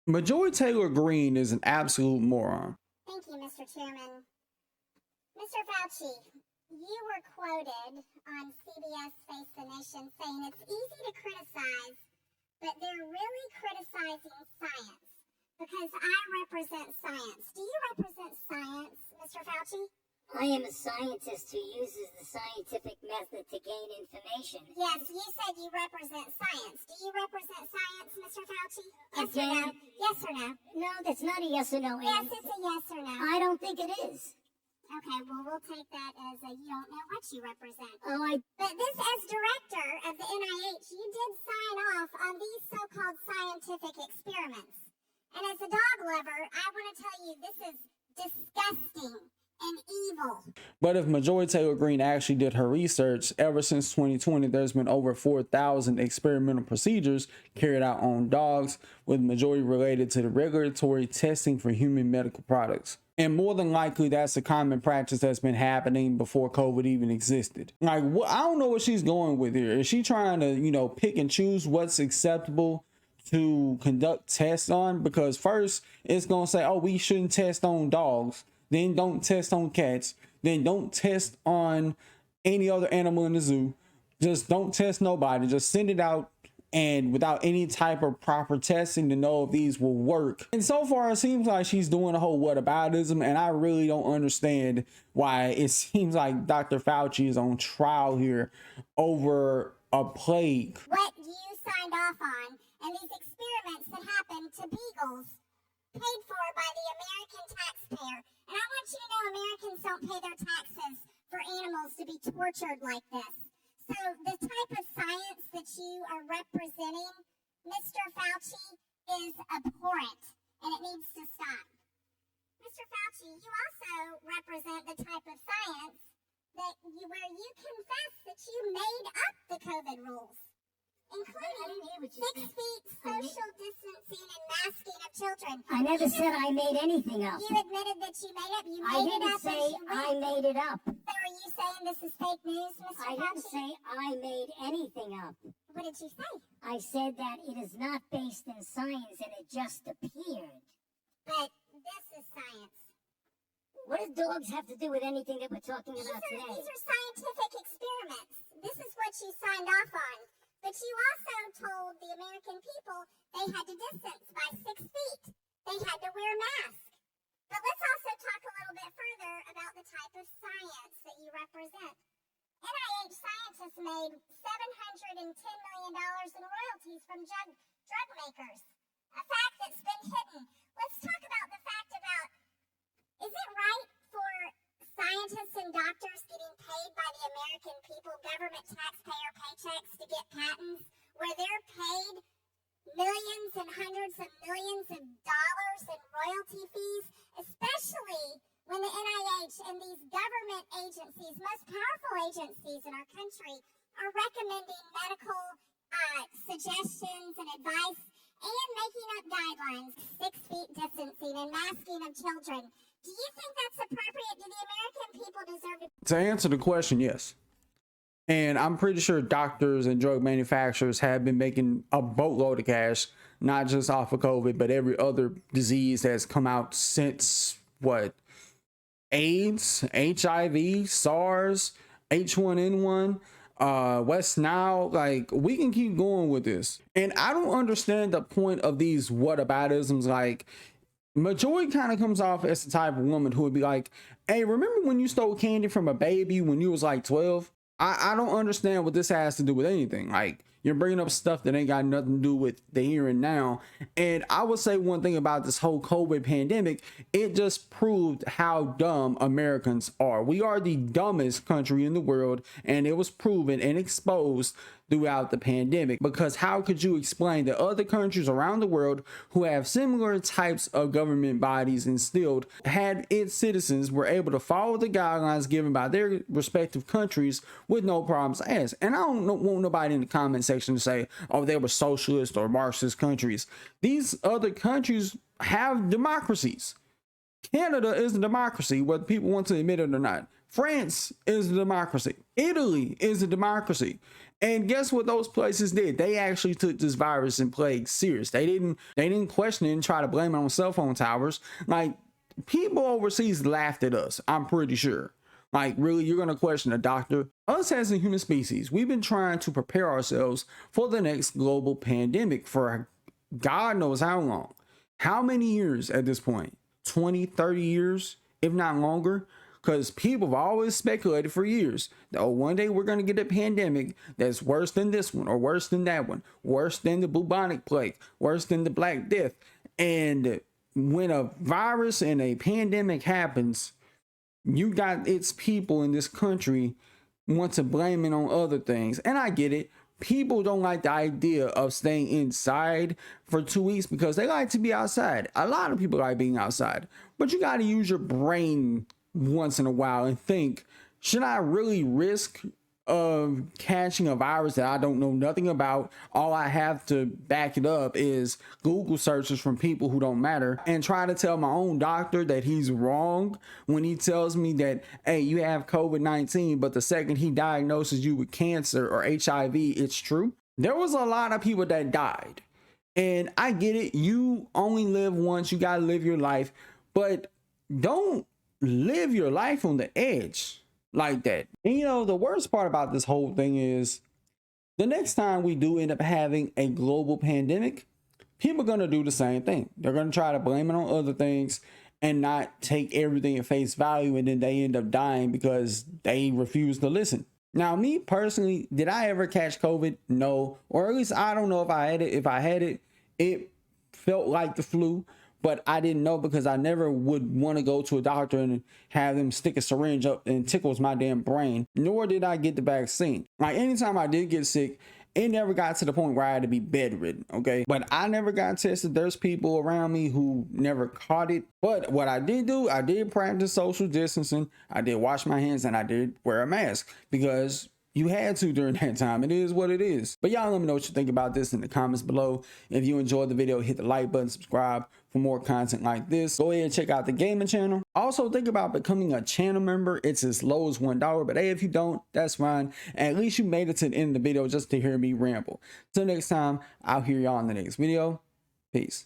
Majorie Taylor Greene is an absolute moron. Thank you, Mr. Chairman. Mr. Fauci, you were quoted on CBS Face the Nation saying it's easy to criticize, but they're really criticizing science because I represent science. Do you represent science, Mr. Fauci? I am a scientist who uses the scientific method to gain information. Yes, you said you represent science. Do you represent science, Mr. Fauci? Yes or no? Yes or no? No, that's not a yes or no Yes, answer. it's a yes or no. I don't think it is. Okay, well, we'll take that as a you don't know what you represent. Oh, But this, as director of the NIH, you did sign off on these so-called scientific experiments. And as a dog lover, I want to tell you this is disgusting and evil. But if Majorie Taylor Greene actually did her research, ever since 2020, there's been over 4,000 experimental procedures carried out on dogs, with majority related to the regulatory testing for human medical products. And more than likely, that's a common practice that's been happening before COVID even existed. Like, I don't know what she's going with here. Is she trying to, pick and choose what's acceptable to conduct tests on? Because first, it's going to say, oh, we shouldn't test on dogs. Then don't test on cats. Then don't test on any other animal in the zoo. Just don't test nobody. Just send it out, and without any type of proper testing to know if these will work. And so far, it seems like she's doing a whole whataboutism, and I really don't understand why it seems like Dr. Fauci is on trial here over a plague. What you signed off on, and these experiments that happened to beagles paid for by the American taxpayer. And I want you to know Americans don't pay their taxes for animals to be tortured like this. So the type of science that you are representing, Mr. Fauci, is abhorrent, and it needs to stop. Mr. Fauci, you also represent the type of science where you confess that you made up the COVID rules, including 6 feet social distancing and masking of children. I never said I made anything up. You admitted that you made it. You I made it didn't up. say I made it up. So are you saying this is fake news, Mr. Fauci? I didn't say I made anything up. What did you say? I said that it is not based in science and it just appeared. But this is science. What do dogs have to do with anything that we're talking about today? These are scientific experiments. This is what you signed off on. But you also told the American people they had to distance by 6 feet. They had to wear masks. But let's also talk a little bit further about the type of science that you represent. NIH scientists made $710 million in royalties from drug makers, a fact that's been hidden. Let's talk about the fact about, is it right for scientists and doctors getting paid by the American people, government taxpayer paychecks to get patents, where they're paid millions and hundreds of millions of dollars in royalty fees, especially when the NIH and these government agencies, most powerful agencies in our country, are recommending medical suggestions and advice and making up guidelines, 6 feet distancing and masking of children. Do you think that's appropriate? Do the American people deserve to answer the question, yes. And I'm pretty sure doctors and drug manufacturers have been making a boatload of cash, not just off of COVID, but every other disease that's come out since AIDS, HIV, SARS, H1N1, West Nile. Like, we can keep going with this. And I don't understand the point of these whataboutisms. Like, Majorie kind of comes off as the type of woman who would be like, hey, remember when you stole candy from a baby when you was like 12? I don't understand what this has to do with anything. Like, you're bringing up stuff that ain't got nothing to do with the here and now. And I would say one thing about this whole COVID pandemic, it just proved how dumb Americans are. We are the dumbest country in the world, and it was proven and exposed throughout the pandemic. Because how could you explain that other countries around the world who have similar types of government bodies instilled had its citizens were able to follow the guidelines given by their respective countries with no problems asked? And I don't want nobody in the comment section to say, oh, they were socialist or Marxist countries. These other countries have democracies. Canada is a democracy, whether people want to admit it or not. France is a democracy. Italy is a democracy. And guess what those places did? They actually took this virus and plague serious. They didn't question it and try to blame it on cell phone towers. Like, people overseas laughed at us, I'm pretty sure. Like, really, you're going to question a doctor? Us as a human species, we've been trying to prepare ourselves for the next global pandemic for God knows how long. How many years at this point? 20, 30 years, if not longer? Because people have always speculated for years that, oh, one day we're going to get a pandemic that's worse than this one, or worse than that one, worse than the bubonic plague, worse than the Black Death. And when a virus and a pandemic happens, you got its people in this country want to blame it on other things. And I get it. People don't like the idea of staying inside for 2 weeks because they like to be outside. A lot of people like being outside, but you got to use your brain once in a while and think, should I really risk of catching a virus that I don't know nothing about? All I have to back it up is Google searches from people who don't matter, and try to tell my own doctor that he's wrong when he tells me that, hey, you have COVID-19, but the second he diagnoses you with cancer or HIV, it's true. There was a lot of people that died, and I get it. You only live once. You got to live your life, but don't live your life on the edge like that. And you know, the worst part about this whole thing is the next time we do end up having a global pandemic, people are going to do the same thing. They're going to try to blame it on other things and not take everything at face value, and then they end up dying because they refuse to listen. Now, me personally, did I ever catch COVID? No. Or at least I don't know if I had it. If I had it, it felt like the flu. But I didn't know because I never would want to go to a doctor and have them stick a syringe up and tickles my damn brain. Nor did I get the vaccine. Like, anytime I did get sick, it never got to the point where I had to be bedridden, okay? But I never got tested. There's people around me who never caught it. But what I did do, I did practice social distancing. I did wash my hands and I did wear a mask because you had to during that time. It is what it is. But y'all let me know what you think about this in the comments below. If you enjoyed the video, hit the like button, subscribe for more content like this. Go ahead and check out the gaming channel. Also, think about becoming a channel member. It's as low as $1. But hey, if you don't, that's fine. At least you made it to the end of the video just to hear me ramble. Till next time, I'll hear y'all in the next video. Peace.